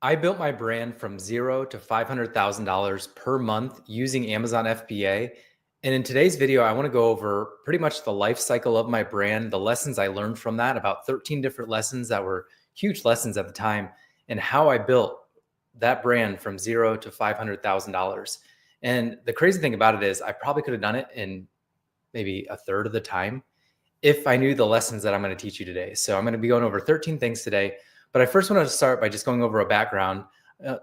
I built my brand from zero to $500,000 per month using Amazon FBA. And in today's video, I want to go over pretty much the life cycle of my brand, the lessons I learned from that, about 13 different lessons that were huge lessons at the time, and how I built that brand from zero to $500,000. And the crazy thing about it is I probably could have done it in maybe a third of the time if I knew the lessons that I'm going to teach you today. So I'm going to be going over 13 things today. But I first want to start by just going over a background.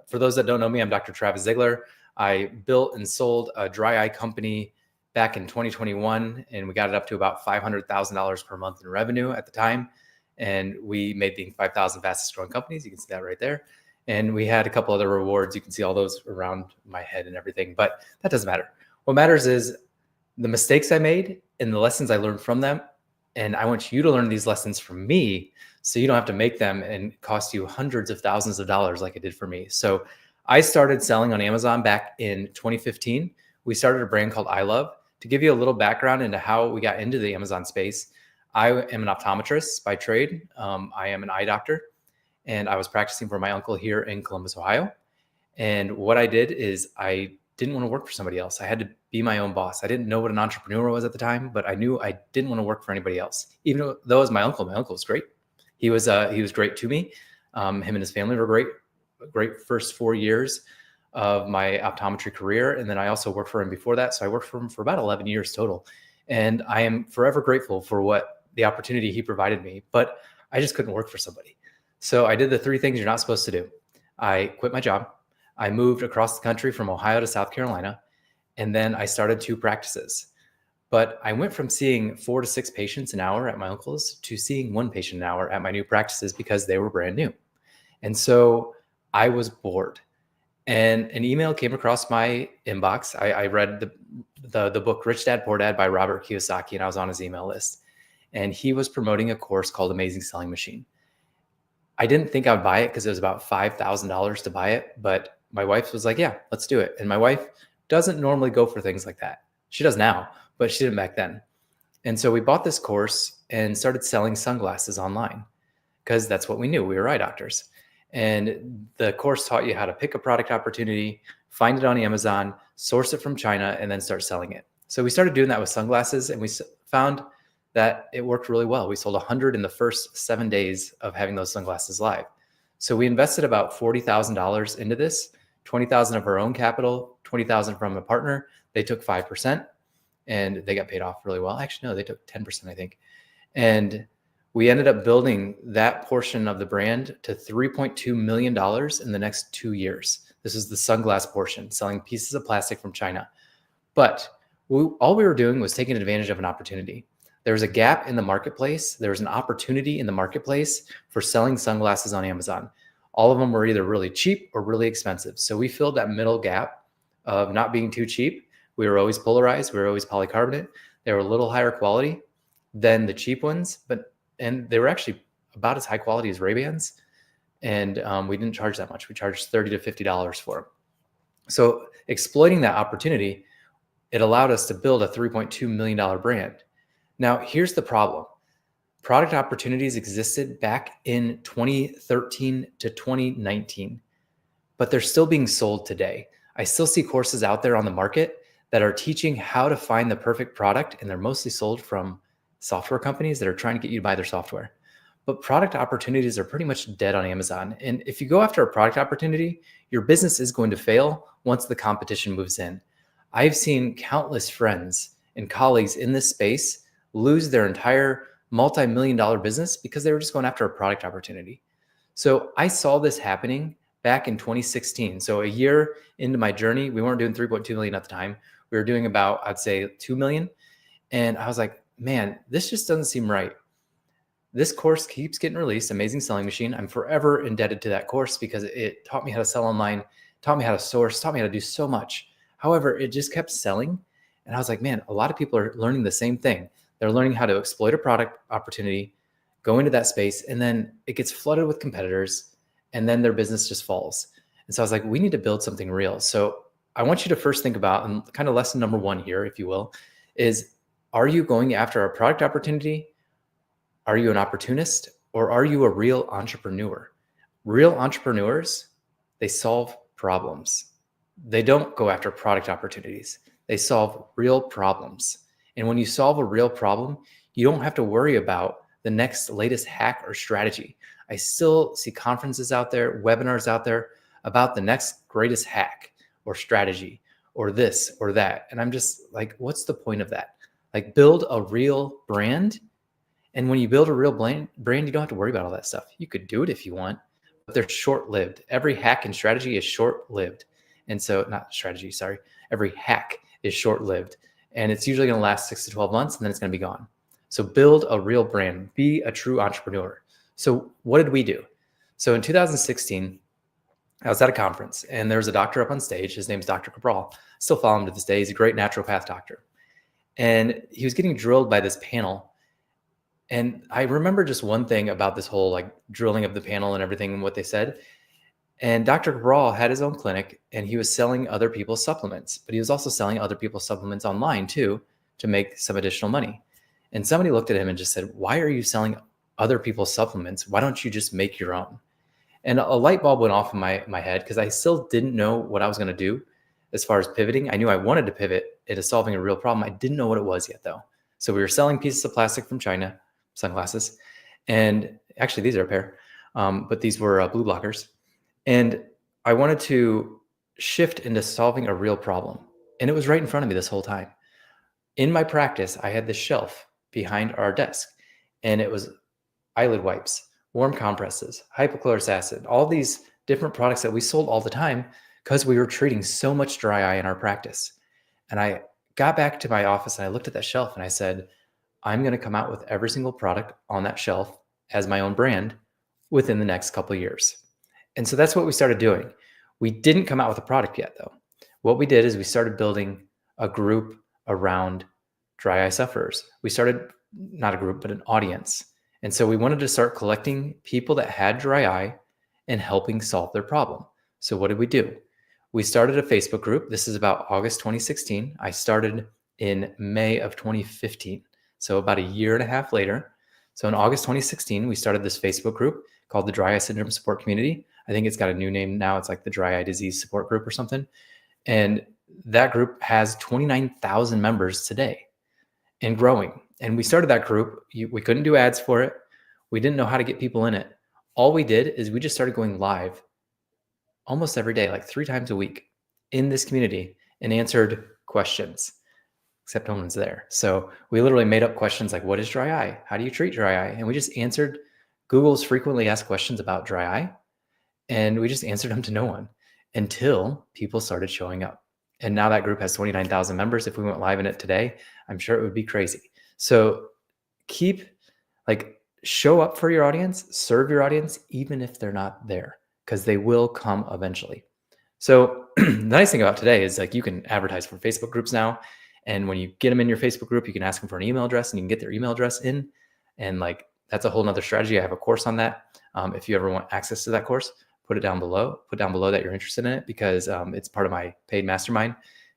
For those that don't know me, I'm Dr. Travis Ziegler. I built and sold a dry eye company back in 2021, and we got it up to about $500,000 per month in revenue at the time. And we made the 5,000 fastest growing companies. You can see that right there. And we had a couple other rewards. You can see all those around my head and everything, but that doesn't matter. What matters is the mistakes I made and the lessons I learned from them. And I want you to learn these lessons from me so you don't have to make them and cost you hundreds of thousands of dollars like it did for me. So I started selling on Amazon back in 2015. We started a brand called I Love. To give you a little background into how we got into the Amazon space, I am an optometrist by trade. I am an eye doctor, and I was practicing for my uncle here in Columbus, Ohio. And what I did is I didn't want to work for somebody else. I had to be my own boss. I didn't know what an entrepreneur was at the time, but I knew I didn't want to work for anybody else. Even though it was my uncle was great. He was great to me. Him and his family were great first 4 years of my optometry career. And then I also worked for him before that. So I worked for him for about 11 years total. And I am forever grateful for what the opportunity he provided me, but I just couldn't work for somebody. So I did the 3 things you're not supposed to do. I quit my job. I moved across the country from Ohio to South Carolina, and then I started 2 practices. But I went from seeing 4 to 6 patients an hour at my uncle's to seeing 1 patient an hour at my new practices because they were brand new. And so I was bored. And an email came across my inbox. I read the book Rich Dad Poor Dad by Robert Kiyosaki, and I was on his email list. And he was promoting a course called Amazing Selling Machine. I didn't think I would buy it because it was about $5,000 to buy it, but my wife was like, yeah, let's do it. And my wife doesn't normally go for things like that. She does now, but she didn't back then. And so we bought this course and started selling sunglasses online because that's what we knew. We were eye doctors. And the course taught you how to pick a product opportunity, find it on Amazon, source it from China, and then start selling it. So we started doing that with sunglasses, and we found that it worked really well. We sold 100 in the first 7 days of having those sunglasses live. So we invested about $40,000 into this, 20,000 of our own capital, 20,000 from a partner. They took 5% and they got paid off really well. Actually, no, they took 10%, I think. And we ended up building that portion of the brand to $3.2 million in the next 2 years. This is the sunglass portion, selling pieces of plastic from China. But all we were doing was taking advantage of an opportunity. There was a gap in the marketplace. There was an opportunity in the marketplace for selling sunglasses on Amazon. All of them were either really cheap or really expensive. So we filled that middle gap of not being too cheap. We were always polarized. We were always polycarbonate. They were a little higher quality than the cheap ones, and they were actually about as high quality as Ray-Bans. And we didn't charge that much. We charged $30 to $50 for them. So exploiting that opportunity, it allowed us to build a $3.2 million brand. Now, here's the problem. Product opportunities existed back in 2013 to 2019, but they're still being sold today. I still see courses out there on the market that are teaching how to find the perfect product, and they're mostly sold from software companies that are trying to get you to buy their software. But product opportunities are pretty much dead on Amazon. And if you go after a product opportunity, your business is going to fail once the competition moves in. I've seen countless friends and colleagues in this space lose their entire multi-million-dollar business because they were just going after a product opportunity. So I saw this happening back in 2016. So a year into my journey, we weren't doing 3.2 million at the time. We were doing about, I'd say, 2 million. And I was like, man, this just doesn't seem right. This course keeps getting released, Amazing Selling Machine. I'm forever indebted to that course because it taught me how to sell online, taught me how to source, taught me how to do so much. However, it just kept selling. And I was like, man, a lot of people are learning the same thing. They're learning how to exploit a product opportunity, go into that space, and then it gets flooded with competitors, and then their business just falls. And so I was like, we need to build something real. So I want you to first think about, and kind of lesson number 1 here, if you will, is, are you going after a product opportunity? Are you an opportunist, or are you a real entrepreneur? Real entrepreneurs They solve problems. They don't go after product opportunities. They solve real problems. And when you solve a real problem, you don't have to worry about the next latest hack or strategy. I still see conferences out there, webinars out there about the next greatest hack or strategy or this or that. And I'm just like, what's the point of that? Like, build a real brand. And when you build a real brand, you don't have to worry about all that stuff. You could do it if you want, but they're short-lived. Every hack and strategy is short-lived. And so, not strategy, sorry. Every hack is short-lived. And it's usually going to last 6 to 12 months, and then it's going to be gone. So build a real brand. Be a true entrepreneur. So what did we do? So in 2016, I was at a conference, and there was a doctor up on stage. His name's Dr. Cabral. Still follow him to this day. He's a great naturopath doctor. And he was getting drilled by this panel. And I remember just one thing about this whole like drilling of the panel and everything and what they said. And Dr. Cabral had his own clinic, and he was selling other people's supplements, but he was also selling other people's supplements online too, to make some additional money. And somebody looked at him and just said, why are you selling other people's supplements? Why don't you just make your own? And a light bulb went off in my head, because I still didn't know what I was going to do as far as pivoting. I knew I wanted to pivot into solving a real problem. I didn't know what it was yet though. So we were selling pieces of plastic from China, sunglasses. And actually these are a pair, but these were blue blockers. And I wanted to shift into solving a real problem. And it was right in front of me this whole time. In my practice, I had this shelf behind our desk, and it was eyelid wipes, warm compresses, hypochlorous acid, all these different products that we sold all the time because we were treating so much dry eye in our practice. And I got back to my office and I looked at that shelf and I said, I'm going to come out with every single product on that shelf as my own brand within the next couple of years. And so that's what we started doing. We didn't come out with a product yet though. What we did is we started building a group around dry eye sufferers. We started not a group, but an audience. And so we wanted to start collecting people that had dry eye and helping solve their problem. So what did we do? We started a Facebook group. This is about August 2016. I started in May of 2015. So about a year and a half later. So in August 2016, we started this Facebook group called the Dry Eye Syndrome Support Community. I think it's got a new name now. It's like the Dry Eye Disease Support Group or something. And that group has 29,000 members today and growing. And we started that group. We couldn't do ads for it. We didn't know how to get people in it. All we did is we just started going live almost every day, like 3 times a week in this community, and answered questions, except no one's there. So we literally made up questions like, what is dry eye? How do you treat dry eye? And we just answered Google's frequently asked questions about dry eye. And we just answered them to no one until people started showing up. And now that group has 29,000 members. If we went live in it today, I'm sure it would be crazy. So show up for your audience, serve your audience, even if they're not there, because they will come eventually. So the nice thing about today is like you can advertise for Facebook groups now. And when you get them in your Facebook group, you can ask them for an email address and you can get their email address in. And like, that's a whole nother strategy. I have a course on that. If you ever want access to that course, put down below that you're interested in it, because it's part of my paid mastermind,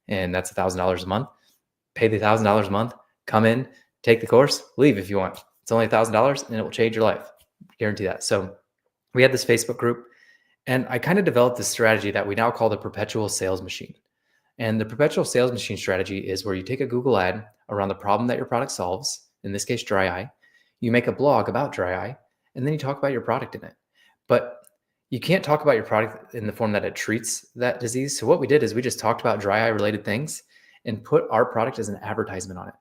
and that's $1,000 a month. Pay the $1,000 a month, come in, take the course, leave if you want. It's only $1,000 and it will change your life. Guarantee that. So we had this Facebook group, and I kind of developed this strategy that we now call the Perpetual Sales Machine. And the Perpetual Sales Machine strategy is where you take a Google ad around the problem that your product solves, in this case, dry eye. You make a blog about dry eye, and then you talk about your product in it. But you can't talk about your product in the form that it treats that disease. So what we did is we just talked about dry eye related things and put our product as an advertisement on it.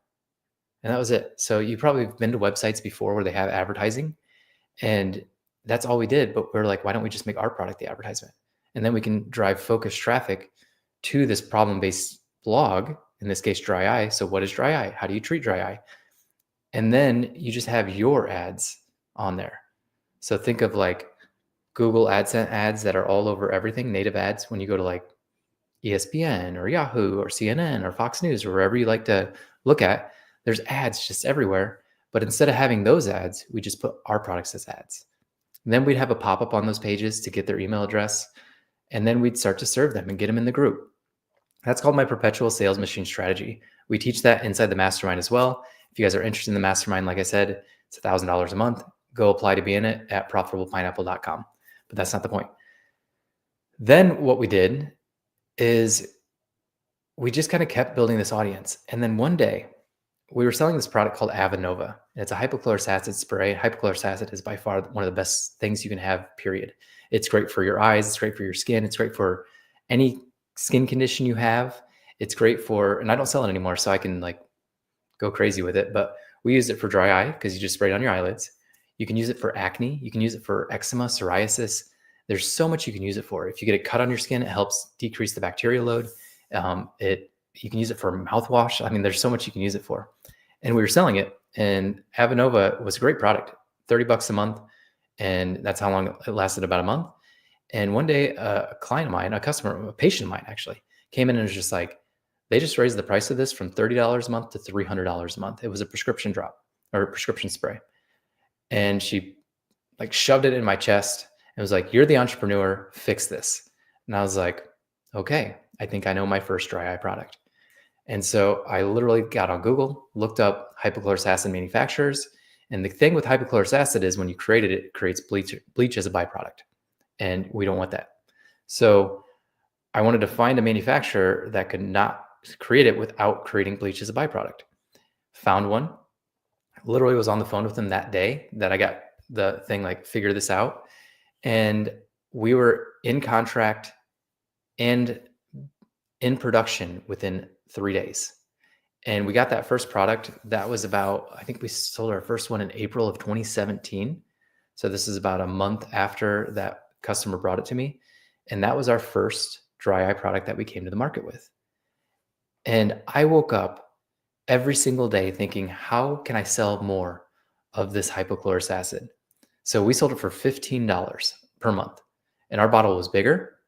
And that was it. So you probably have been to websites before where they have advertising, and that's all we did. But we're like, why don't we just make our product the advertisement? And then we can drive focused traffic to this problem-based blog, in this case, dry eye. So what is dry eye? How do you treat dry eye? And then you just have your ads on there. So think of like Google AdSense ads that are all over everything, native ads. When you go to like ESPN or Yahoo or CNN or Fox News or wherever you like to look at, there's ads just everywhere. But instead of having those ads, we just put our products as ads. And then we'd have a pop-up on those pages to get their email address. And then we'd start to serve them and get them in the group. That's called my Perpetual Sales Machine strategy. We teach that inside the mastermind as well. If you guys are interested in the mastermind, like I said, it's $1,000 a month. Go apply to be in it at profitablepineapple.com. But that's not the point. Then what we did is we just kind of kept building this audience. And then one day we were selling this product called Avanova. And it's a hypochlorous acid spray. Hypochlorous acid is by far one of the best things you can have, period. It's great for your eyes. It's great for your skin. It's great for any skin condition you have. It's great for, and I don't sell it anymore, so I can like go crazy with it, but we use it for dry eye because you just spray it on your eyelids. You can use it for acne. You can use it for eczema, psoriasis. There's so much you can use it for. If you get a cut on your skin, it helps decrease the bacterial load. You can use it for mouthwash. I mean, there's so much you can use it for. And we were selling it, and Avanova was a great product, $30 a month. And that's how long it lasted, about a month. And one day, a client of mine, a customer, a patient of mine actually, came in and was just like, they just raised the price of this from $30 a month to $300 a month. It was a prescription drop or a prescription spray. And she like shoved it in my chest and was like, "You're the entrepreneur, fix this." And I was like, okay, I think I know my first dry eye product. And so I literally got on Google, looked up hypochlorous acid manufacturers. And the thing with hypochlorous acid is when you create it, it creates bleach as a byproduct. And we don't want that. So I wanted to find a manufacturer that could not create it without creating bleach as a byproduct. Found one. Literally was on the phone with them that day that I got the thing, like figure this out. And we were in contract and in production within 3 days. And we got that first product. That was about, I think we sold our first one in April of 2017. So this is about a month after that customer brought it to me. And that was our first dry eye product that we came to the market with. And I woke up every single day thinking, how can I sell more of this hypochlorous acid? So we sold it for $15 per month. And our bottle was bigger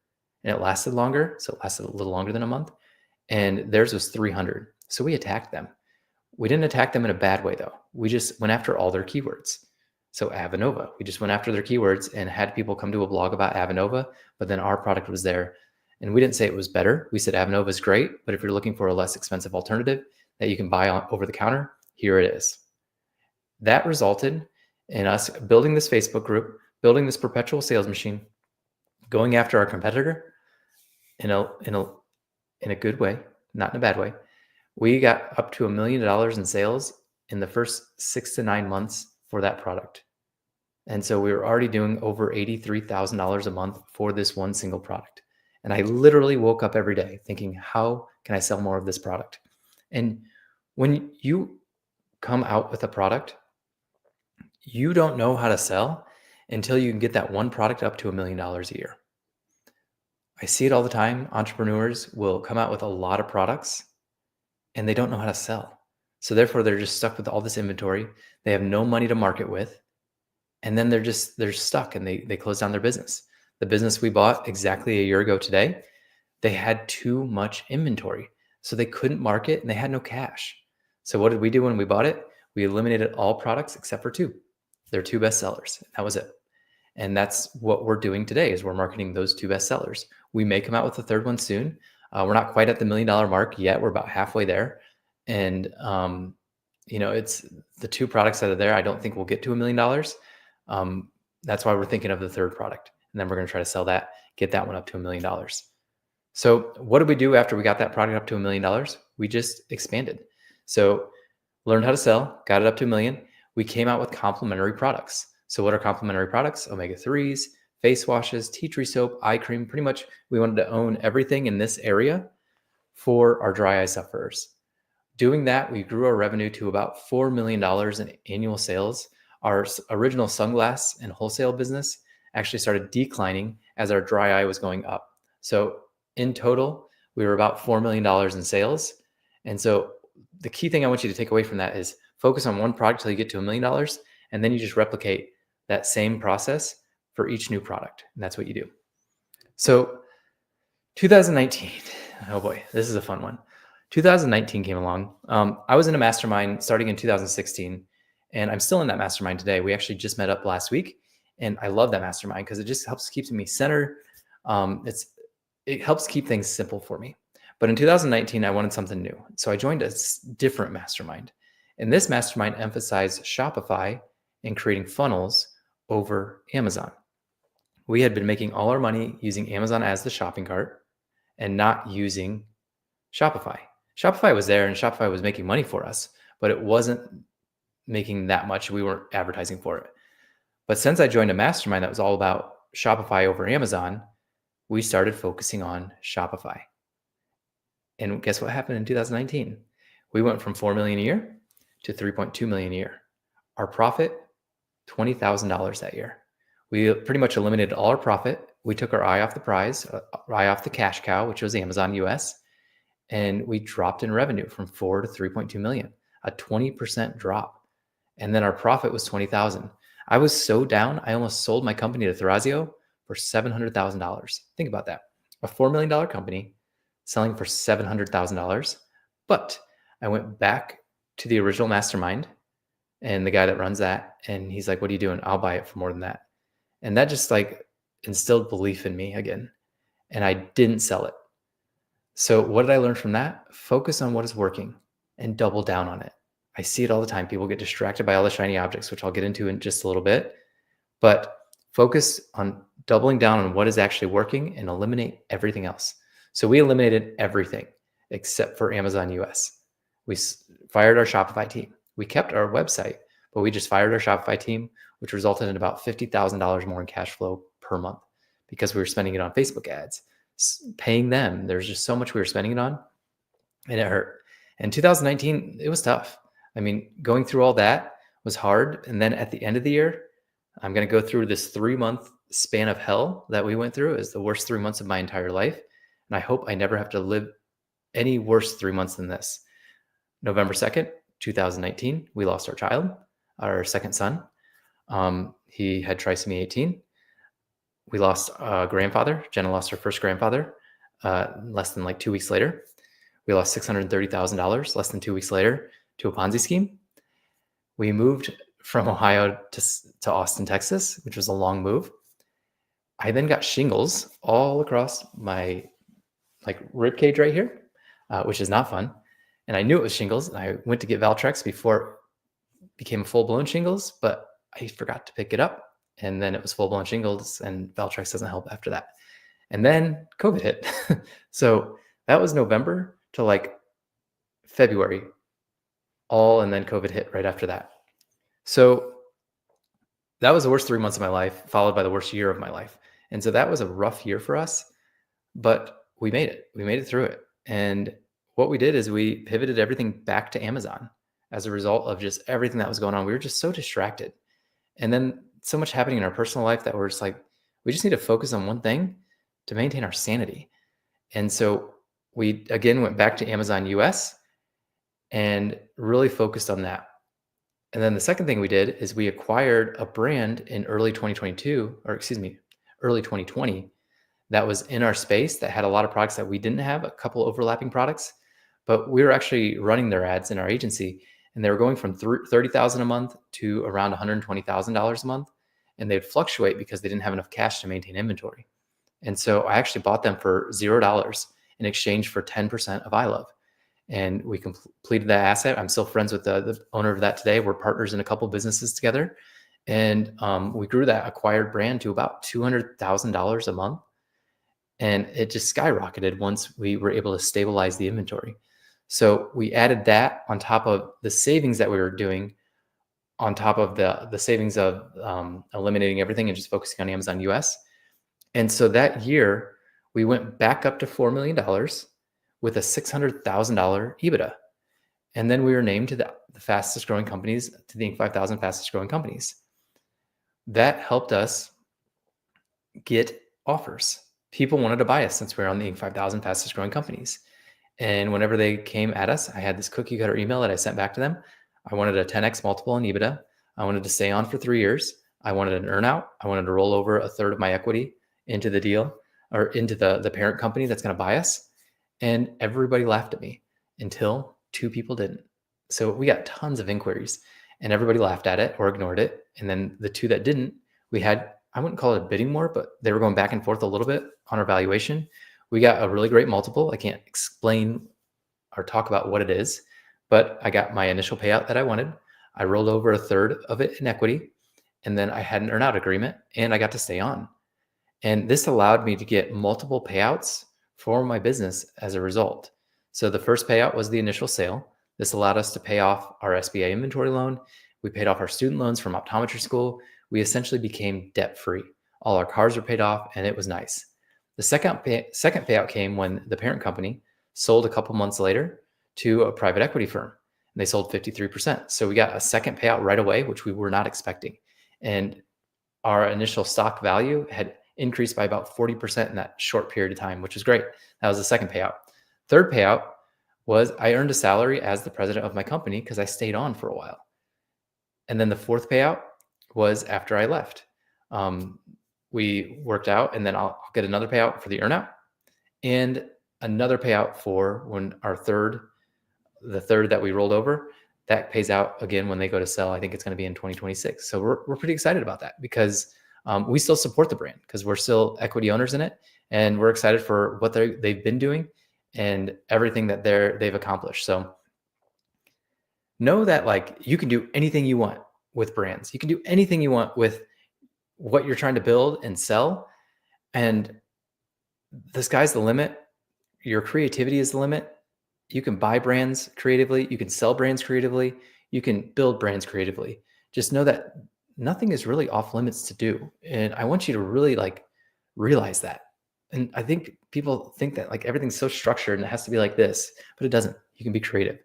and it lasted longer. So it lasted a little longer than a month. And theirs was 300. So we attacked them. We didn't attack them in a bad way though. We just went after all their keywords. So Avanova, we just went after their keywords and had people come to a blog about Avanova, but then our product was there. And we didn't say it was better. We said Avanova is great, but if you're looking for a less expensive alternative that you can buy over the counter, here it is. That resulted in us building this Facebook group, building this perpetual sales machine, going after our competitor in a good way, not in a bad way. We got up to $1 million in sales in the first 6 to 9 months for that product. And so we were already doing over $83,000 a month for this one single product. And I literally woke up every day thinking, how can I sell more of this product? And when you come out with a product, you don't know how to sell until you can get that one product up to $1 million a year. I see it all the time. Entrepreneurs will come out with a lot of products and they don't know how to sell. So therefore, they're just stuck with all this inventory. They have no money to market with. And then they're stuck and they close down their business. The business we bought exactly a year ago today, they had too much inventory. So they couldn't market and they had no cash. So what did we do when we bought it? We eliminated all products except for 2. Their 2 best sellers. That was it. And that's what we're doing today is we're marketing those 2 best sellers. We may come out with a 3rd one soon. We're not quite at the $1 million mark yet. We're about halfway there. And, it's the 2 products that are there. I don't think we'll get to $1 million. That's why we're thinking of the 3rd product. And then we're going to try to sell that, get that one up to $1 million. So what did we do after we got that product up to $1 million? We just expanded. So learned how to sell, got it up to $1 million. We came out with complementary products. So what are complementary products? Omega-3s, face washes, tea tree soap, eye cream. Pretty much we wanted to own everything in this area for our dry eye sufferers. Doing that, we grew our revenue to about $4 million in annual sales. Our original sunglass and wholesale business actually started declining as our dry eye was going up. So in total, we were about $4 million in sales. And so the key thing I want you to take away from that is focus on one product till you get to $1 million. And then you just replicate that same process for each new product. And that's what you do. So 2019, oh boy, this is a fun one. 2019 came along. I was in a mastermind starting in 2016, and I'm still in that mastermind today. We actually just met up last week, and I love that mastermind because it just helps keep me centered. It helps keep things simple for me. But in 2019, I wanted something new. So I joined a different mastermind. And this mastermind emphasized Shopify and creating funnels over Amazon. we had been making all our money using Amazon as the shopping cart and not using Shopify. Shopify was there and Shopify was making money for us, but it wasn't making that much. We weren't advertising for it. But since I joined a mastermind that was all about Shopify over Amazon, we started focusing on Shopify. And guess what happened in 2019? We went from 4 million a year to 3.2 million a year. Our profit, $20,000 that year. We pretty much eliminated all our profit. We took our eye off the prize, eye off the cash cow, which was Amazon US, and we dropped in revenue from 4 to 3.2 million, a 20% drop. And then our profit was 20,000. I was so down, I almost sold my company to Thrasio for $700,000. Think about that. A $4 million company selling for $700,000. But I went back to the original mastermind and the guy that runs that, and he's like, "What are you doing? I'll buy it for more than that." And that just like instilled belief in me again. And I didn't sell it. So what did I learn from that? Focus on what is working and double down on it. I see it all the time. People get distracted by all the shiny objects, which I'll get into in just a little bit. But focus on doubling down on what is actually working and eliminate everything else. So we eliminated everything except for Amazon US. We fired our Shopify team. We kept our website, but we just fired our Shopify team, which resulted in about $50,000 more in cash flow per month because we were spending it on Facebook ads, paying them. There's just so much we were spending it on, and it hurt. In 2019, it was tough. I mean, going through all that was hard. And then at the end of the year, I'm going to go through this 3-month span of hell that we went through. It was the worst 3 months of my entire life. And I hope I never have to live any worse 3 months than this. November 2nd, 2019, we lost our child, our second son. He had trisomy 18. We lost a grandfather. Jenna lost her first grandfather less than like 2 weeks later. We lost $630,000 less than 2 weeks later to a Ponzi scheme. We moved from Ohio to Austin, Texas, which was a long move. I then got shingles all across my rib cage right here, which is not fun. And I knew it was shingles. And I went to get Valtrex before it became full-blown shingles, but I forgot to pick it up. And then it was full-blown shingles, and Valtrex doesn't help after that. And then COVID hit. So that was November to like February, and then COVID hit right after that. So that was the worst 3 months of my life, followed by the worst year of my life. And so that was a rough year for us, but we made it. We made it through it. And what we did is we pivoted everything back to Amazon as a result of just everything that was going on. We were just so distracted. And then so much happening in our personal life that we're just like, we just need to focus on one thing to maintain our sanity. And so we, again, went back to Amazon US and really focused on that. And then the second thing we did is we acquired a brand in early 2020, that was in our space that had a lot of products that we didn't have, a couple overlapping products, but we were actually running their ads in our agency, and they were going from $30,000 a month to around $120,000 a month. And they'd fluctuate because they didn't have enough cash to maintain inventory. And so I actually bought them for $0 in exchange for 10% of iLove. And we completed that asset. I'm still friends with the owner of that today. We're partners in a couple businesses together. And we grew that acquired brand to about $200,000 a month. And it just skyrocketed once we were able to stabilize the inventory. So we added that on top of the savings that we were doing, on top of the savings of eliminating everything and just focusing on Amazon US. And so that year, we went back up to $4 million with a $600,000 EBITDA. And then we were named to the fastest growing companies, to the Inc. 5000 fastest growing companies. That helped us get offers. People wanted to buy us since we were on the Inc. 5000 fastest growing companies. And whenever they came at us, I had this cookie cutter email that I sent back to them. I wanted a 10x multiple on EBITDA. I wanted to stay on for 3 years. I wanted an earnout. I wanted to roll over a third of my equity into the deal, or into the parent company that's going to buy us. And everybody laughed at me until 2 people didn't. So we got tons of inquiries and everybody laughed at it or ignored it. And then the 2 that didn't, we had, I wouldn't call it a bidding war, but they were going back and forth a little bit on our valuation. We got a really great multiple. I can't explain or talk about what it is, but I got my initial payout that I wanted. I rolled over a third of it in equity, and then I had an earnout agreement, and I got to stay on. And this allowed me to get multiple payouts for my business as a result. So the first payout was the initial sale. This allowed us to pay off our SBA inventory loan. We paid off our student loans from optometry school. We essentially became debt free. All our cars were paid off, and it was nice. The second payout came when the parent company sold a couple months later to a private equity firm, and they sold 53%. So we got a second payout right away, which we were not expecting. And our initial stock value had increased by about 40% in that short period of time, which was great. That was the second payout. Third payout was I earned a salary as the president of my company because I stayed on for a while. And then the fourth payout was after I left. We worked out, and then I'll get another payout for the earnout and another payout for when the third that we rolled over, that pays out again when they go to sell. I think it's going to be in 2026. So we're pretty excited about that because we still support the brand because we're still equity owners in it, and we're excited for what they've been doing and everything that they've accomplished. So know that like you can do anything you want with brands. You can do anything you want with what you're trying to build and sell, and the sky's the limit. Your creativity is the limit. You can buy brands creatively. You can sell brands creatively. You can build brands creatively. Just know that nothing is really off limits to do. And I want you to really like realize that. And I think people think that like everything's so structured and it has to be like this, but it doesn't. You can be creative.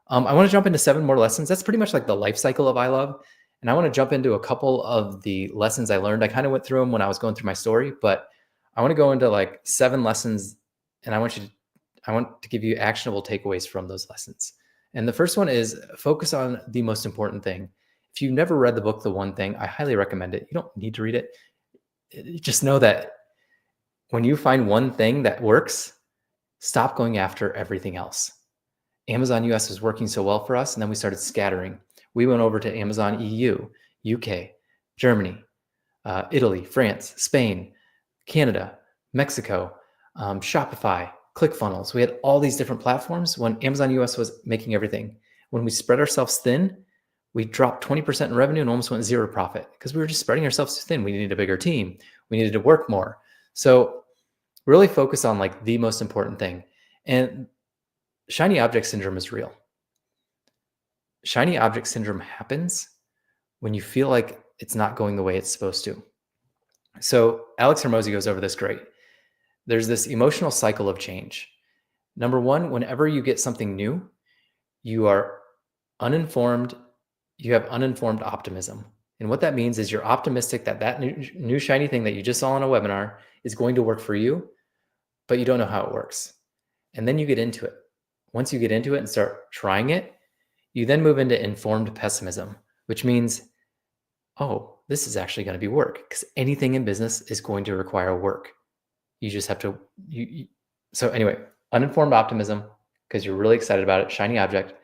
I want to jump into 7 more lessons. That's pretty much like the life cycle of I Love. And I want to jump into a couple of the lessons I learned. I kind of went through them when I was going through my story, but I want to go into like 7 lessons, and I want to give you actionable takeaways from those lessons. And the first one is focus on the most important thing. If you've never read the book, The One Thing, I highly recommend it. You don't need to read it. Just know that when you find one thing that works, stop going after everything else. Amazon US was working so well for us, and then we started scattering. We went over to Amazon EU, UK, Germany, Italy, France, Spain, Canada, Mexico, Shopify, ClickFunnels. We had all these different platforms when Amazon US was making everything. When we spread ourselves thin, we dropped 20% in revenue and almost went zero profit because we were just spreading ourselves thin. We needed a bigger team. We needed to work more. So really focus on like the most important thing. And shiny object syndrome is real. Shiny object syndrome happens when you feel like it's not going the way it's supposed to. So Alex Hormozi goes over this great. There's this emotional cycle of change. Number one, whenever you get something new, you are uninformed. You have uninformed optimism. And what that means is you're optimistic that new shiny thing that you just saw on a webinar is going to work for you, but you don't know how it works. And then you get into it. Once you get into it and start trying it, you then move into informed pessimism, which means, oh, this is actually going to be work, because anything in business is going to require work. You just have to, so anyway, uninformed optimism, because you're really excited about it, shiny object.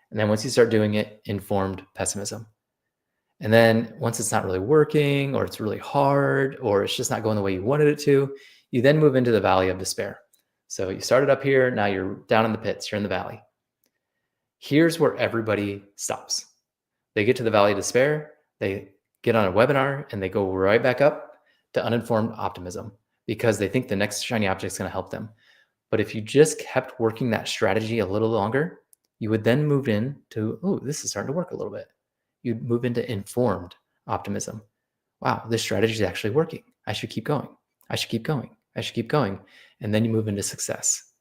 And then once you start doing it, informed pessimism. And then once it's not really working, or it's really hard, or it's just not going the way you wanted it to, you then move into the valley of despair. So you started up here, now you're down in the pits, you're in the valley. Here's where everybody stops. They get to the valley of despair, they get on a webinar, and they go right back up to uninformed optimism because they think the next shiny object is going to help them. But if you just kept working that strategy a little longer, you would then move into, oh, this is starting to work a little bit. You'd move into informed optimism. Wow, this strategy is actually working. I should keep going. I should keep going. I should keep going. And then you move into success.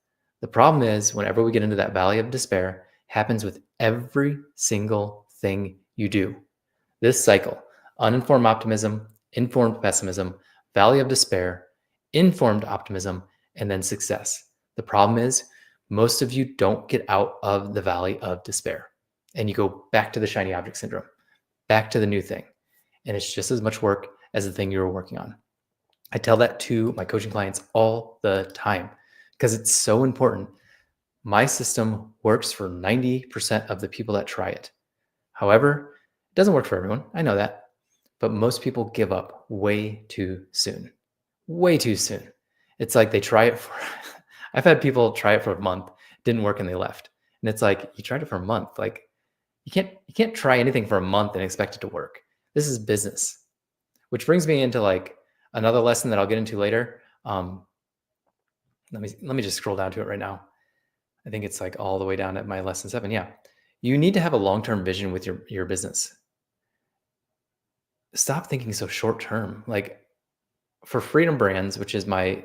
The problem is whenever we get into that valley of despair, happens with every single thing you do. This cycle, uninformed optimism, informed pessimism, valley of despair, informed optimism, and then success. The problem is most of you don't get out of the valley of despair and you go back to the shiny object syndrome, back to the new thing. And it's just as much work as the thing you were working on. I tell that to my coaching clients all the time because it's so important. My system works for 90% of the people that try it. However, it doesn't work for everyone. I know that. But most people give up way too soon. Way too soon. It's like they try it for, I've had people try it for a month, didn't work, and they left. And it's like, you tried it for a month. Like you can't try anything for a month and expect it to work. This is business. Which brings me into like, Another lesson that I'll get into later. Let me just scroll down to it right now. I think it's like all the way down at my lesson 7. Yeah. You need to have a long-term vision with your business. Stop thinking so short-term. Like for Freedom Brands, which is my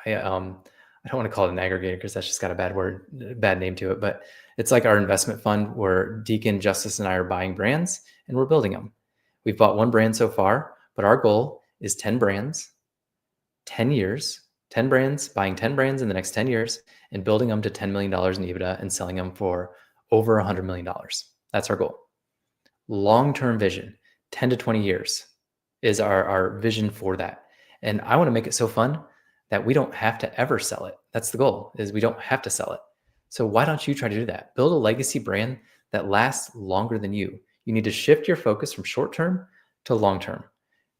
I don't want to call it an aggregator because that's just got a bad name to it, but it's like our investment fund where Deacon, Justice, and I are buying brands and we're building them. We've bought one brand so far, but our goal is 10 brands, 10 years, 10 brands, buying 10 brands in the next 10 years and building them to $10 million in EBITDA and selling them for over $100 million. That's our goal. Long-term vision, 10 to 20 years is our vision for that. And I want to make it so fun that we don't have to ever sell it. That's the goal, is we don't have to sell it. So why don't you try to do that? Build a legacy brand that lasts longer than you. You need to shift your focus from short-term to long-term.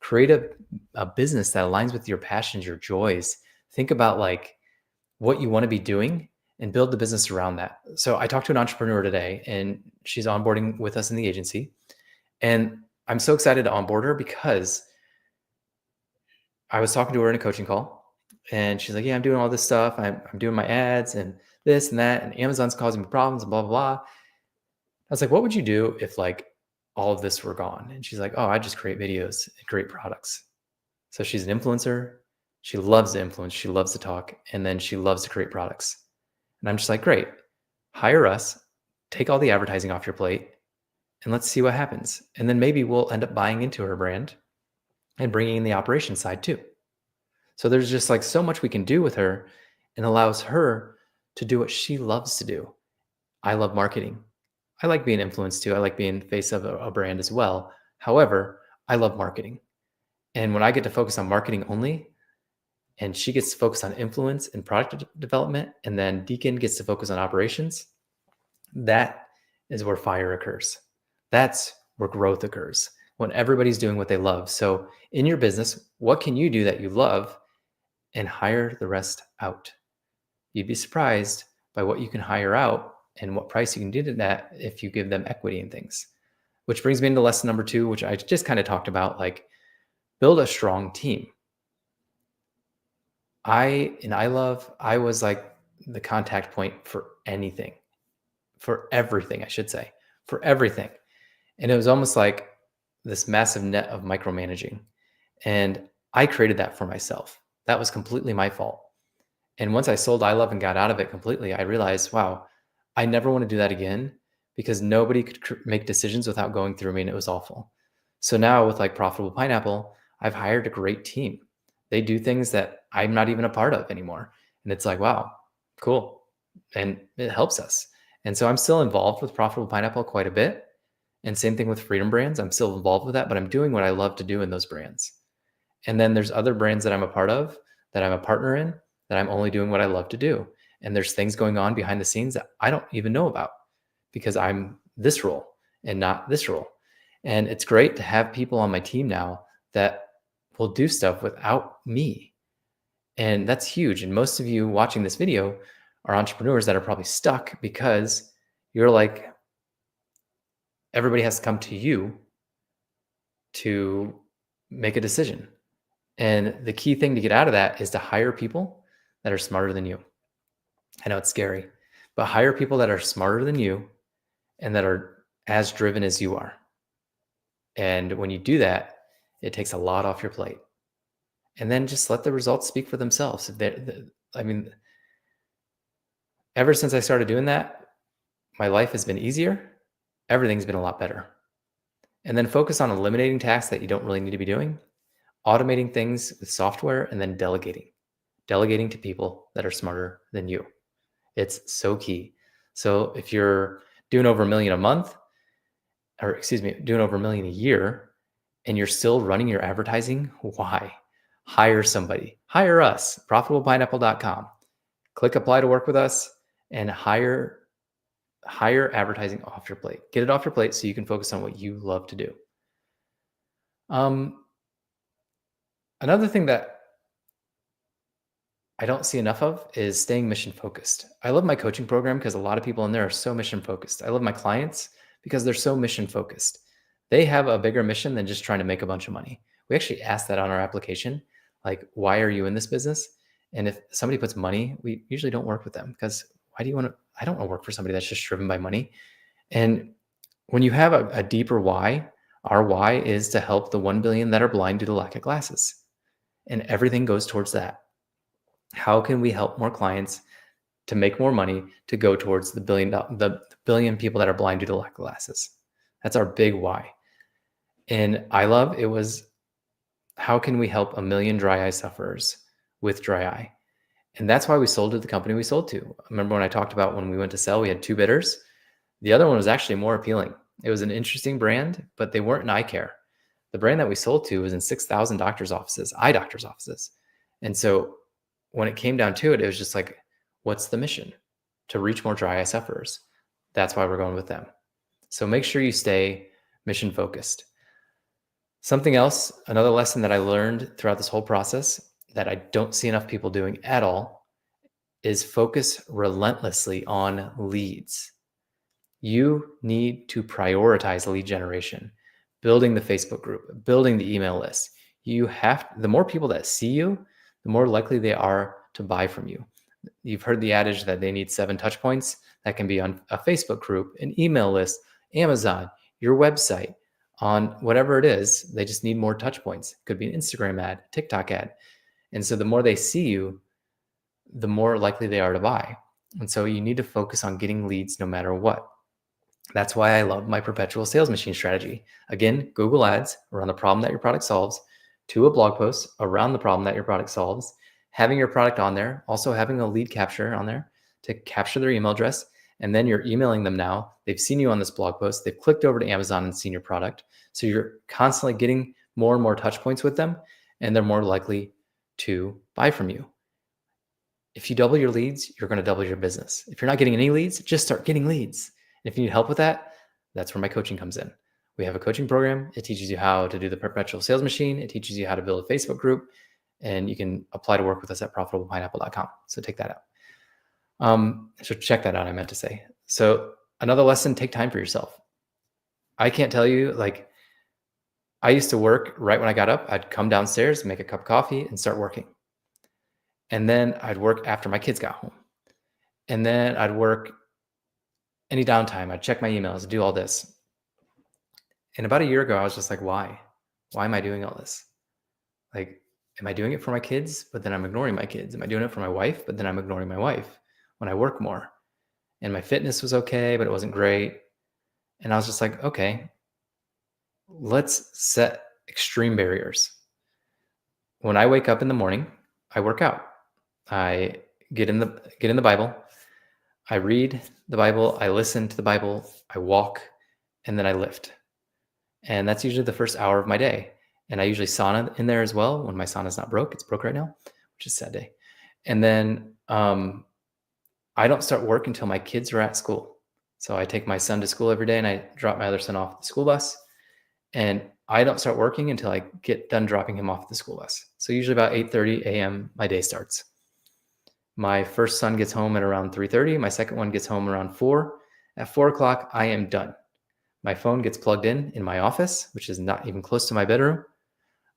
Create a business that aligns with your passions, your joys. Think about like what you want to be doing and build the business around that. So I talked to an entrepreneur today and she's onboarding with us in the agency. And I'm so excited to onboard her because I was talking to her in a coaching call and she's like, yeah, I'm doing all this stuff. I'm doing my ads and this and that, and Amazon's causing me problems and blah, blah, blah. I was like, what would you do if like all of this were gone? And she's like, oh, I just create videos and create products. So she's an influencer. She loves to influence. She loves to talk. And then she loves to create products. And I'm just like, great, hire us, take all the advertising off your plate, and let's see what happens. And then maybe we'll end up buying into her brand and bringing in the operation side too. So there's just like so much we can do with her and allows her to do what she loves to do. I love marketing. I like being influenced too. I like being face of a brand as well. However, I love marketing. And when I get to focus on marketing only, and she gets to focus on influence and product development, and then Deacon gets to focus on operations, that is where fire occurs. That's where growth occurs, when everybody's doing what they love. So in your business, what can you do that you love and hire the rest out? You'd be surprised by what you can hire out and what price you can do that if you give them equity and things. Which brings me into lesson number 2, which I just kind of talked about, like build a strong team. I was like the contact point for anything, for everything, I should say, for everything. And it was almost like this massive net of micromanaging. And I created that for myself. That was completely my fault. And once I sold I Love and got out of it completely, I realized, wow, I never want to do that again because nobody could make decisions without going through me, and it was awful. So now with like Profitable Pineapple, I've hired a great team. They do things that I'm not even a part of anymore. And it's like, wow, cool. And it helps us. And so I'm still involved with Profitable Pineapple quite a bit. And same thing with Freedom Brands. I'm still involved with that, but I'm doing what I love to do in those brands. And then there's other brands that I'm a part of, that I'm a partner in, that I'm only doing what I love to do. And there's things going on behind the scenes that I don't even know about because I'm this role and not this role. And it's great to have people on my team now that will do stuff without me. And that's huge. And most of you watching this video are entrepreneurs that are probably stuck because you're like, everybody has to come to you to make a decision. And the key thing to get out of that is to hire people that are smarter than you. I know it's scary, but hire people that are smarter than you and that are as driven as you are. And when you do that, it takes a lot off your plate. And then just let the results speak for themselves. Ever since I started doing that, my life has been easier. Everything's been a lot better. And then focus on eliminating tasks that you don't really need to be doing, automating things with software, and then delegating to people that are smarter than you. It's so key. So if you're doing over $1 million a month, doing over $1 million a year, and you're still running your advertising, why? Hire somebody. Hire us, profitablepineapple.com. Click apply to work with us and hire advertising off your plate. Get it off your plate so you can focus on what you love to do. Another thing that I don't see enough of is staying mission focused. I love my coaching program because a lot of people in there are so mission focused. I love my clients because they're so mission focused. They have a bigger mission than just trying to make a bunch of money. We actually ask that on our application. Like, why are you in this business? And if somebody puts money, we usually don't work with them because why do you want to? I don't want to work for somebody that's just driven by money. And when you have a deeper why, our why is to help the 1 billion that are blind due to lack of glasses. And everything goes towards that. How can we help more clients to make more money to go towards the billion people that are blind due to lack of glasses? That's our big why. And I love it was how can we help 1 million dry eye sufferers with dry eye? And that's why we sold to the company we sold to. Remember when I talked about when we went to sell, we had 2 bidders. The other one was actually more appealing. It was an interesting brand, but they weren't in eye care. The brand that we sold to was in 6,000 doctors' offices, eye doctors' offices. And so when it came down to it, it was just like, what's the mission? To reach more dry eye sufferers. That's why we're going with them. So make sure you stay mission focused. Something else, another lesson that I learned throughout this whole process that I don't see enough people doing at all is focus relentlessly on leads. You need to prioritize lead generation, building the Facebook group, building the email list. The more people that see you, the more likely they are to buy from you. You've heard the adage that they need 7 touch points. That can be on a Facebook group, an email list, Amazon, your website, on whatever it is. They just need more touch points. It could be an Instagram ad, TikTok ad. And so the more they see you, the more likely they are to buy. And so you need to focus on getting leads no matter what. That's why I love my Perpetual Sales Machine strategy. Again, Google Ads around the problem that your product solves, to a blog post around the problem that your product solves, having your product on there, also having a lead capture on there to capture their email address. And then you're emailing them now. They've seen you on this blog post. They've clicked over to Amazon and seen your product. So you're constantly getting more and more touch points with them, and they're more likely to buy from you. If you double your leads, you're going to double your business. If you're not getting any leads, just start getting leads. And if you need help with that, that's where my coaching comes in. We have a coaching program. It teaches you how to do the Perpetual Sales Machine. It teaches you how to build a Facebook group, and you can apply to work with us at profitablepineapple.com. So take that out. So check that out, I meant to say. So another lesson, take time for yourself. I can't tell you, like, I used to work right when I got up. I'd come downstairs, make a cup of coffee, and start working. And then I'd work after my kids got home. And then I'd work any downtime. I'd check my emails, do all this. And about a year ago, I was just like, why? Why am I doing all this? Like, am I doing it for my kids, but then I'm ignoring my kids? Am I doing it for my wife, but then I'm ignoring my wife when I work more? And my fitness was okay, but it wasn't great. And I was just like, okay, let's set extreme barriers. When I wake up in the morning, I work out. I get in the Bible. I read the Bible. I listen to the Bible. I walk, and then I lift. And that's usually the first hour of my day. And I usually sauna in there as well. When my sauna's not broke, it's broke right now, which is a sad day. And then I don't start work until my kids are at school. So I take my son to school every day, and I drop my other son off at the school bus. And I don't start working until I get done dropping him off at the school bus. So usually about 8:30 a.m., my day starts. My first son gets home at around 3:30. My second one gets home around 4. At 4 o'clock, I am done. My phone gets plugged in my office, which is not even close to my bedroom.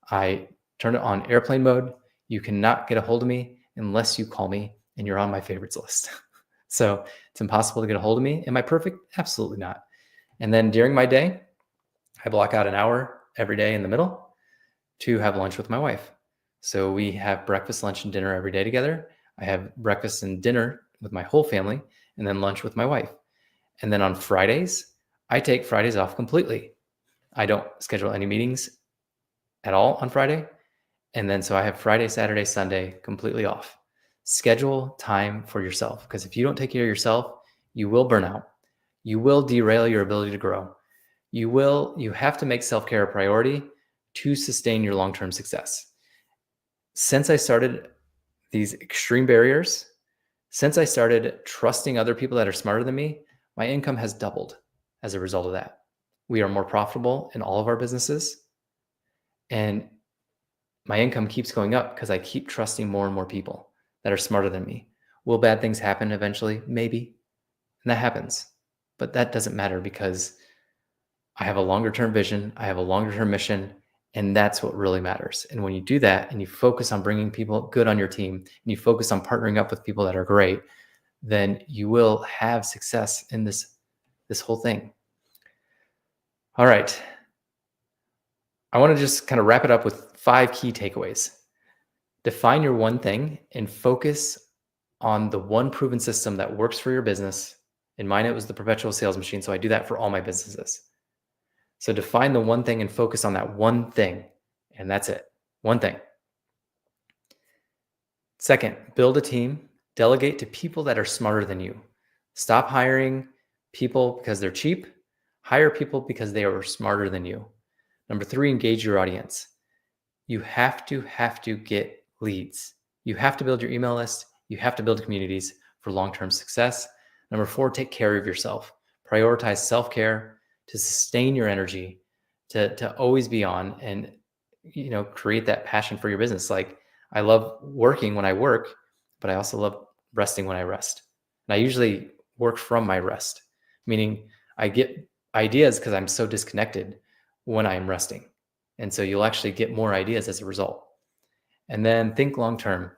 I turn it on airplane mode. You cannot get a hold of me unless you call me and you're on my favorites list. So it's impossible to get a hold of me. Am I perfect? Absolutely not. And then during my day, I block out an hour every day in the middle to have lunch with my wife. So we have breakfast, lunch, and dinner every day together. I have breakfast and dinner with my whole family, and then lunch with my wife. And then on Fridays, I take Fridays off completely. I don't schedule any meetings at all on Friday. And then so I have Friday, Saturday, Sunday completely off. Schedule time for yourself, because if you don't take care of yourself, you will burn out. You will derail your ability to grow. You have to make self-care a priority to sustain your long-term success. Since I started these extreme barriers, since I started trusting other people that are smarter than me, my income has doubled as a result of that. We are more profitable in all of our businesses, and my income keeps going up because I keep trusting more and more people that are smarter than me. Will bad things happen eventually? Maybe. And that happens. But that doesn't matter because I have a longer term vision. I have a longer term mission, And that's what really matters. And when you do that and you focus on bringing people good on your team and you focus on partnering up with people that are great, then you will have success in this whole thing. All right. I want to just kind of wrap it up with 5 key takeaways. Define your one thing and focus on the one proven system that works for your business. In mine, it was the Perpetual Sales Machine. So I do that for all my businesses. So define the one thing and focus on that one thing. And that's it. One thing. Second, build a team. Delegate to people that are smarter than you. Stop hiring people because they're cheap. Hire people because they are smarter than you. Number 3, engage your audience. You have to get leads. You have to build your email list. You have to build communities for long-term success. Number 4, take care of yourself. Prioritize self-care to sustain your energy, to always be on and, create that passion for your business. Like, I love working when I work, but I also love resting when I rest. And I usually work from my rest, meaning I get ideas because I'm so disconnected when I'm resting. And so you'll actually get more ideas as a result. And then think long-term.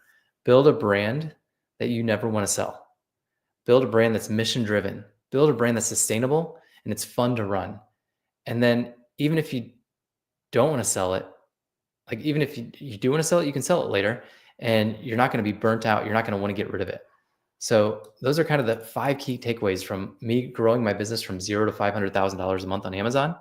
Build a brand that you never want to sell. Build a brand that's mission-driven. Build a brand that's sustainable and it's fun to run. And then even if you don't want to sell it, like even if you do want to sell it, you can sell it later and you're not going to be burnt out. You're not going to want to get rid of it. So those are kind of the 5 key takeaways from me growing my business from $0 to $500,000 a month on Amazon.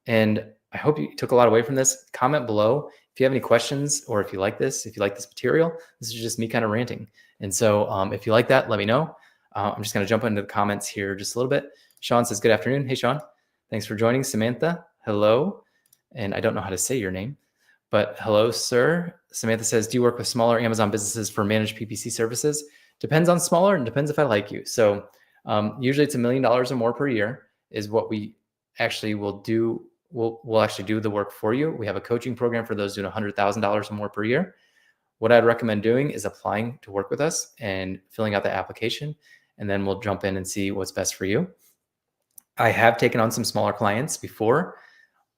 And I hope you took a lot away from this. Comment below if you have any questions or if you like this material. This is just me kind of ranting. And so if you like that, let me know. I'm just going to jump into the comments here just a little bit. Sean says, good afternoon. Hey, Sean. Thanks for joining. Samantha, hello. And I don't know how to say your name, but hello, sir. Samantha says, do you work with smaller Amazon businesses for managed PPC services? Depends on smaller and depends if I like you. So usually it's $1 million or more per year is what we actually will do. We'll actually do the work for you. We have a coaching program for those doing $100,000 or more per year. What I'd recommend doing is applying to work with us and filling out the application, and then we'll jump in and see what's best for you. I have taken on some smaller clients before,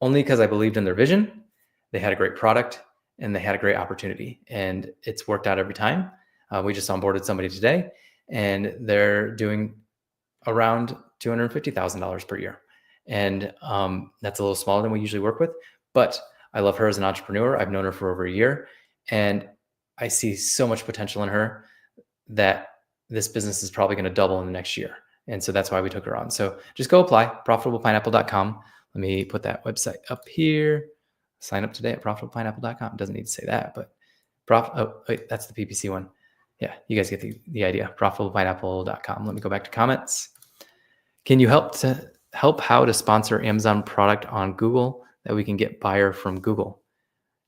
only because I believed in their vision. They had a great product and they had a great opportunity, and it's worked out every time. We just onboarded somebody today, and they're doing around $250,000 per year. And that's a little smaller than we usually work with, but I love her as an entrepreneur. I've known her for over a year, and I see so much potential in her that this business is probably going to double in the next year. And so that's why we took her on. So just go apply, profitablepineapple.com. Let me put that website up here. Sign up today at profitablepineapple.com. It doesn't need to say that, but oh, wait, that's the PPC one. Yeah, you guys get the idea. Profitablepineapple.com. Let me go back to comments. Can you help how to sponsor Amazon product on Google that we can get buyer from Google?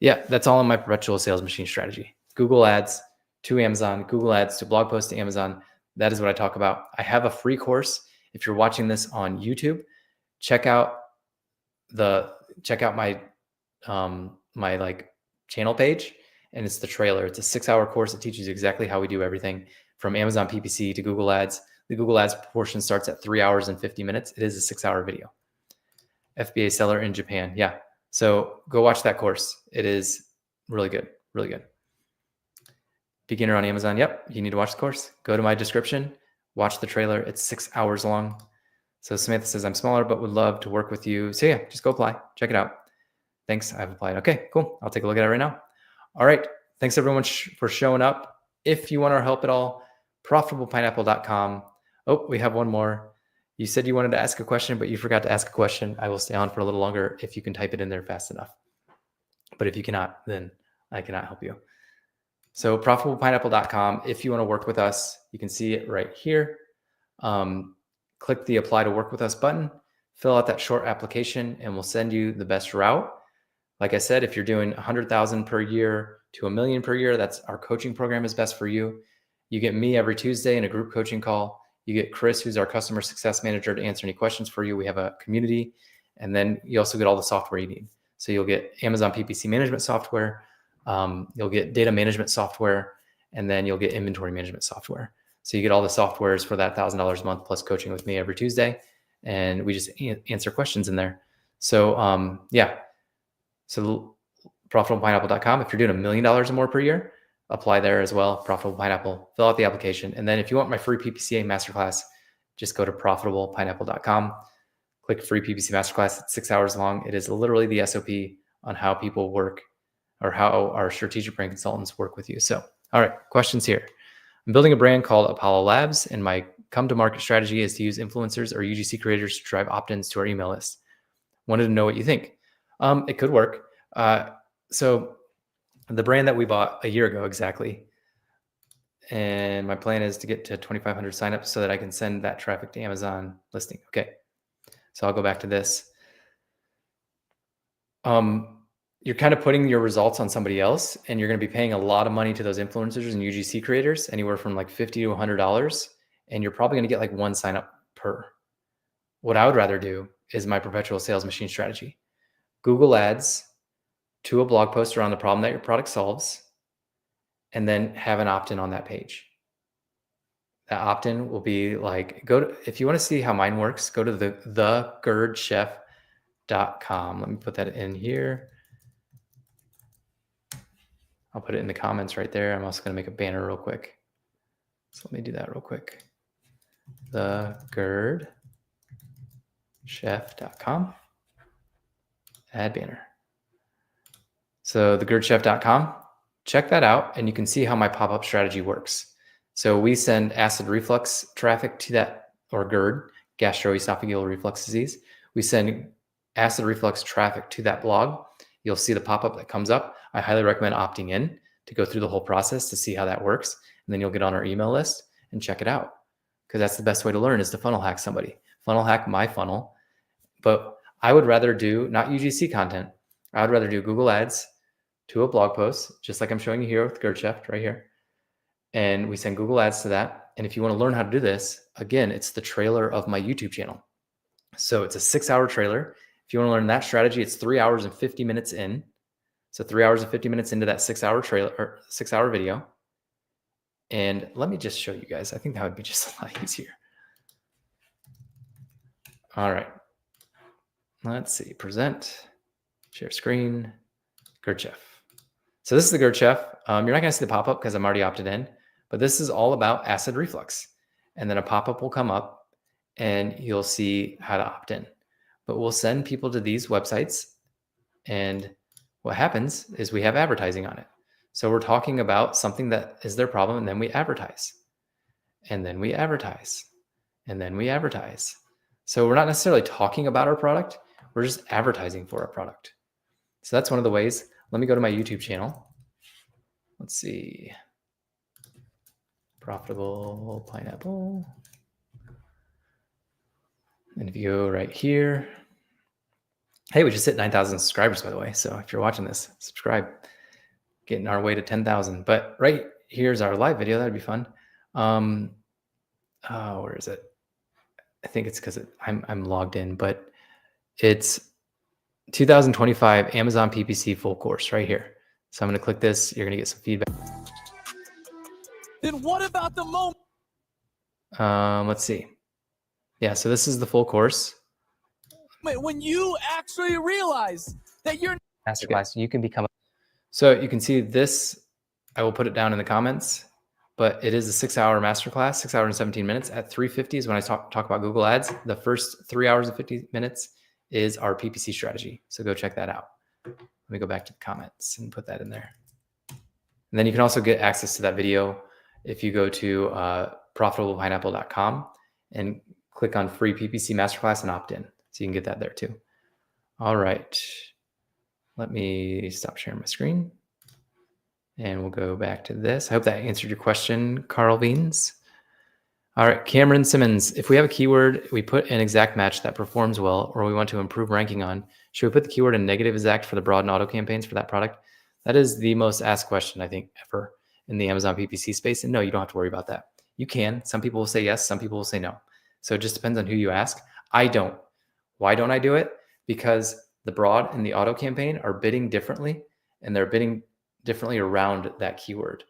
Yeah, that's all in my Perpetual Sales Machine strategy. Google ads to Amazon, Google ads to blog posts to Amazon. That is what I talk about. I have a free course. If you're watching this on YouTube, check out my my like channel page, and it's the trailer. It's a 6-hour course that teaches you exactly how we do everything from Amazon PPC to Google ads. The Google ads portion starts at 3 hours and 50 minutes. It is a 6-hour video. FBA seller in Japan. Yeah. So go watch that course. It is really good. Really good. Beginner on Amazon. Yep. You need to watch the course. Go to my description, watch the trailer. It's 6 hours long. So Samantha says, I'm smaller, but would love to work with you. So yeah, just go apply. Check it out. Thanks. I've applied. Okay, cool. I'll take a look at it right now. All right. Thanks everyone for showing up. If you want our help at all, profitablepineapple.com. Oh, we have one more. You said you wanted to ask a question, but you forgot to ask a question. I will stay on for a little longer if you can type it in there fast enough. But if you cannot, then I cannot help you. So profitablepineapple.com. If you want to work with us, you can see it right here. Click the apply to work with us button, fill out that short application, and we'll send you the best route. Like I said, if you're doing 100,000 per year to $1 million per year, that's our coaching program is best for you. You get me every Tuesday in a group coaching call. You get Chris, who's our customer success manager, to answer any questions for you. We have a community, and then you also get all the software you need. So you'll get Amazon PPC management software, you'll get data management software, and then you'll get inventory management software. So you get all the softwares for that $1,000 a month plus coaching with me every Tuesday, and we just answer questions in there. So yeah, So profitablepineapple.com. If you're doing $1 million or more per year, apply there as well. Profitable Pineapple, fill out the application. And then if you want my free PPCA masterclass, just go to profitablepineapple.com, click free PPC masterclass. It's 6 hours long. It is literally the SOP on how people work, or how our strategic brand consultants work with you. So, all right, questions here. I'm building a brand called Apollo Labs, and my come to market strategy is to use influencers or UGC creators to drive opt-ins to our email list. Wanted to know what you think. It could work. So the brand that we bought a year ago exactly, and my plan is to get to 2,500 signups so that I can send that traffic to Amazon listing. Okay, so I'll go back to this. You're kind of putting your results on somebody else, and you're going to be paying a lot of money to those influencers and UGC creators, anywhere from like $50 to $100, and you're probably going to get like one sign up per. What I would rather do is my Perpetual Sales Machine strategy. Google Ads to a blog post around the problem that your product solves, and then have an opt-in on that page. That opt-in will be like, if you want to see how mine works, go to thegurdchef.com. Let me put that in here. I'll put it in the comments right there. I'm also going to make a banner real quick. So let me do that real quick. Thegurdchef.com. Add banner. So thegurdchef.com, check that out, and you can see how my pop-up strategy works. So we send acid reflux traffic to that, or GERD, gastroesophageal reflux disease. We send acid reflux traffic to that blog. You'll see the pop-up that comes up. I highly recommend opting in to go through the whole process to see how that works. And then you'll get on our email list and check it out, because that's the best way to learn, is to funnel hack somebody. Funnel hack my funnel. But I would rather do not UGC content. I would rather do Google Ads to a blog post, just like I'm showing you here with GERD right here. And we send Google Ads to that. And if you want to learn how to do this, again, it's the trailer of my YouTube channel. So it's a 6-hour trailer. If you want to learn that strategy, it's 3 hours and 50 minutes in. So 3 hours and 50 minutes into that 6-hour trailer, or 6-hour video. And let me just show you guys. I think that would be just a lot easier. All right. Let's see. Present, share screen, GERD Chef. So this is the GERD Chef. You're not going to see the pop-up because I'm already opted in, but this is all about acid reflux. And then a pop-up will come up and you'll see how to opt in. But we'll send people to these websites, and what happens is we have advertising on it. So we're talking about something that is their problem, and then we advertise. And then we advertise. And then we advertise. So we're not necessarily talking about our product. We're just advertising for our product. So that's one of the ways. Let me go to my YouTube channel. Let's see. Profitable Pineapple. And if you go right here, hey, we just hit 9,000 subscribers, by the way. So if you're watching this, subscribe. Getting our way to 10,000. But right here's our live video. That'd be fun. Where is it? I think it's because I'm logged in, but it's 2025 Amazon PPC full course right here. So I'm going to click this. You're going to get some feedback. Then what about the moment? Let's see. Yeah, so this is the full course. When you actually realize that you're Masterclass, you can become. So you can see this. I will put it down in the comments, but it is a 6-hour masterclass, 6 hours and 17 minutes. At 3:50 is when I talk about Google Ads. The first 3 hours and 50 minutes is our PPC strategy. So go check that out. Let me go back to the comments and put that in there. And then you can also get access to that video if you go to profitablepineapple.com and click on free PPC masterclass and opt in. So you can get that there too. All right. Let me stop sharing my screen and we'll go back to this. I hope that answered your question, Carl Beans. All right, Cameron Simmons. If we have a keyword, we put an exact match that performs well, or we want to improve ranking on, should we put the keyword in negative exact for the broad and auto campaigns for that product? That is the most asked question, I think, ever in the Amazon PPC space. And no, you don't have to worry about that. You can. Some people will say yes. Some people will say no. So it just depends on who you ask. I don't. Why don't I do it? Because the broad and the auto campaign are bidding differently, and they're bidding differently around that keyword.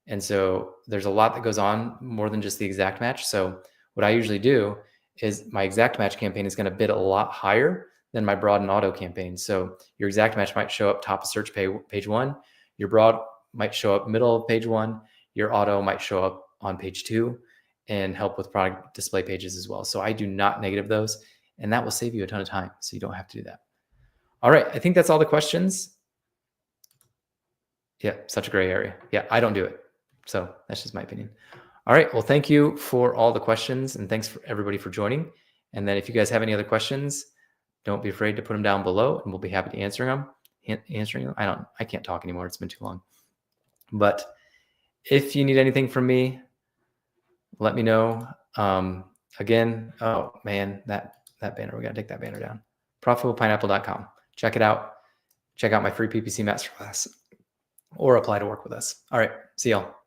And so there's a lot that goes on more than just the exact match. So what I usually do is my exact match campaign is going to bid a lot higher than my broad and auto campaigns. So your exact match might show up top of search page 1. Your broad might show up middle of page 1. Your auto might show up on page 2 and help with product display pages as well. So I do not negative those, and that will save you a ton of time. So you don't have to do that. All right. I think that's all the questions. Yeah, such a gray area. Yeah, I don't do it. So that's just my opinion. All right. Well, thank you for all the questions, and thanks for everybody for joining. And then if you guys have any other questions, don't be afraid to put them down below, and we'll be happy to answer them. I can't talk anymore. It's been too long. But if you need anything from me, let me know. Again, oh man, that banner, we got to take that banner down. ProfitablePineapple.com. Check it out. Check out my free PPC masterclass or apply to work with us. All right. See y'all.